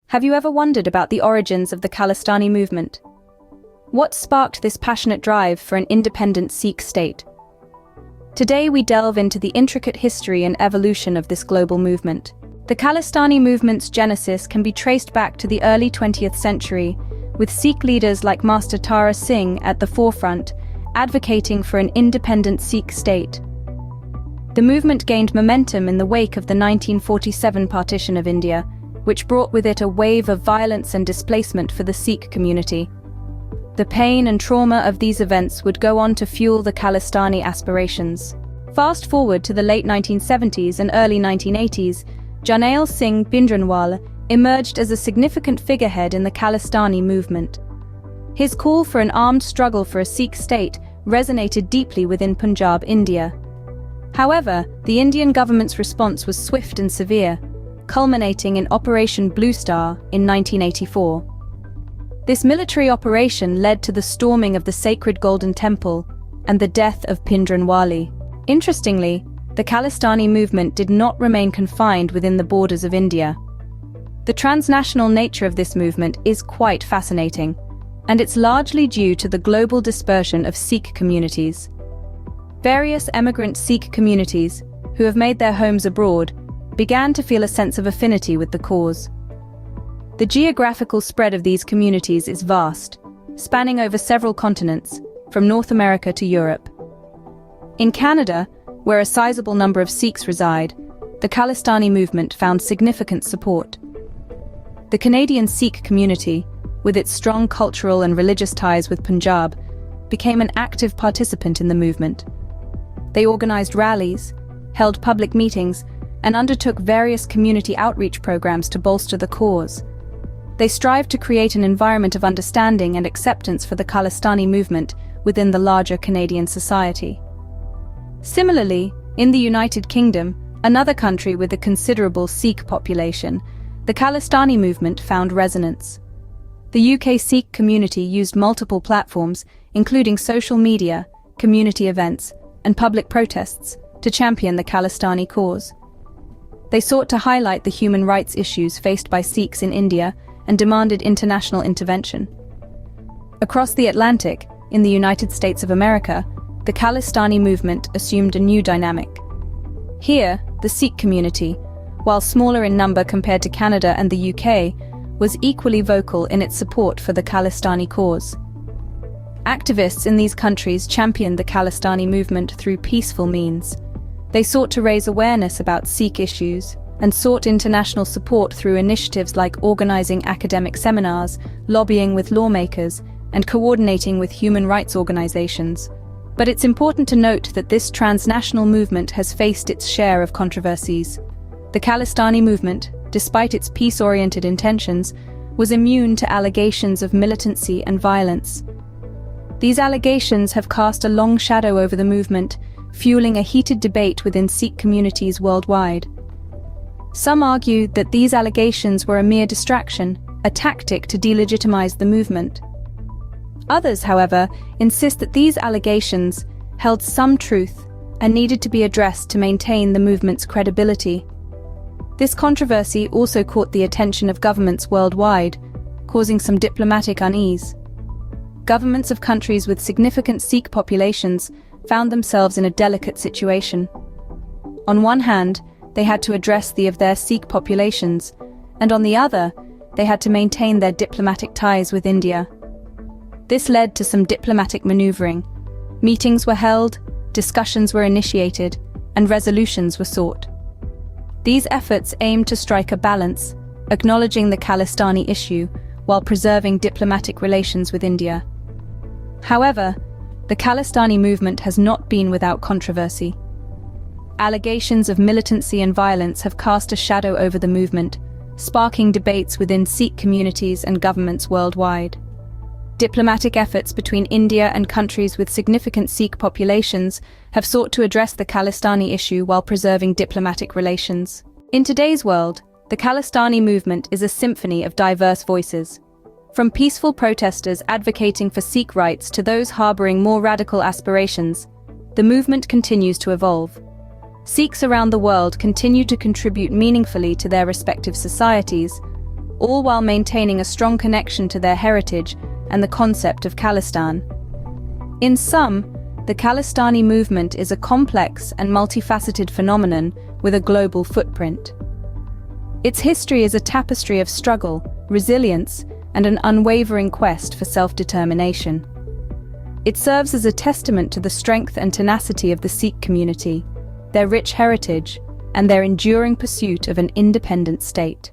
Have you ever wondered about the origins of the Khalistani movement? What sparked this passionate drive for an independent Sikh state? Today we delve into the intricate history and evolution of this global movement. The Khalistani movement's genesis can be traced back to the early 20th century, with Sikh leaders like Master Tara Singh at the forefront, advocating for an independent Sikh state. The movement gained momentum in the wake of the 1947 partition of India, which brought with it a wave of violence and displacement for the Sikh community. The pain and trauma of these events would go on to fuel the Khalistani aspirations. Fast forward to the late 1970s and early 1980s, Jarnail Singh Bhindranwale emerged as a significant figurehead in the Khalistani movement. His call for an armed struggle for a Sikh state resonated deeply within Punjab, India. However, the Indian government's response was swift and severe, culminating in Operation Blue Star in 1984. This military operation led to the storming of the sacred Golden Temple and the death of Bhindranwale. Interestingly, the Khalistani movement did not remain confined within the borders of India. The transnational nature of this movement is quite fascinating, and it's largely due to the global dispersion of Sikh communities. Various emigrant Sikh communities, who have made their homes abroad, began to feel a sense of affinity with the cause. The geographical spread of these communities is vast, spanning over several continents, from North America to Europe. In Canada, where a sizable number of Sikhs reside, the Khalistani movement found significant support. The Canadian Sikh community, with its strong cultural and religious ties with Punjab, became an active participant in the movement. They organized rallies, held public meetings, and undertook various community outreach programs to bolster the cause. They strived to create an environment of understanding and acceptance for the Khalistani movement within the larger Canadian society. Similarly, in the United Kingdom, another country with a considerable Sikh population, the Khalistani movement found resonance. The UK Sikh community used multiple platforms, including social media, community events, and public protests, to champion the Khalistani cause. They sought to highlight the human rights issues faced by Sikhs in India and demanded international intervention. Across the Atlantic, in the United States of America, the Khalistani movement assumed a new dynamic. Here, the Sikh community, while smaller in number compared to Canada and the UK, was equally vocal in its support for the Khalistani cause. Activists in these countries championed the Khalistani movement through peaceful means. They sought to raise awareness about Sikh issues and sought international support through initiatives like organizing academic seminars, lobbying with lawmakers, and coordinating with human rights organizations. But it's important to note that this transnational movement has faced its share of controversies. The Khalistani movement, despite its peace-oriented intentions, was immune to allegations of militancy and violence. These allegations have cast a long shadow over the movement, fueling a heated debate within Sikh communities worldwide. Some argue that these allegations were a mere distraction, a tactic to delegitimize the movement. Others, however, insist that these allegations held some truth and needed to be addressed to maintain the movement's credibility. This controversy also caught the attention of governments worldwide, causing some diplomatic unease. Governments of countries with significant Sikh populations found themselves in a delicate situation. On one hand, they had to address the of their Sikh populations, and on the other, they had to maintain their diplomatic ties with India. This led to some diplomatic maneuvering. Meetings were held, discussions were initiated, and resolutions were sought. These efforts aimed to strike a balance, acknowledging the Khalistani issue while preserving diplomatic relations with India. However, the Khalistani movement has not been without controversy. Allegations of militancy and violence have cast a shadow over the movement, sparking debates within Sikh communities and governments worldwide. Diplomatic efforts between India and countries with significant Sikh populations have sought to address the Khalistani issue while preserving diplomatic relations. In today's world, the Khalistani movement is a symphony of diverse voices. From peaceful protesters advocating for Sikh rights to those harboring more radical aspirations, the movement continues to evolve. Sikhs around the world continue to contribute meaningfully to their respective societies, all while maintaining a strong connection to their heritage and the concept of Khalistan. In sum, the Khalistani movement is a complex and multifaceted phenomenon with a global footprint. Its history is a tapestry of struggle, resilience, and an unwavering quest for self-determination. It serves as a testament to the strength and tenacity of the Sikh community, their rich heritage, and their enduring pursuit of an independent state.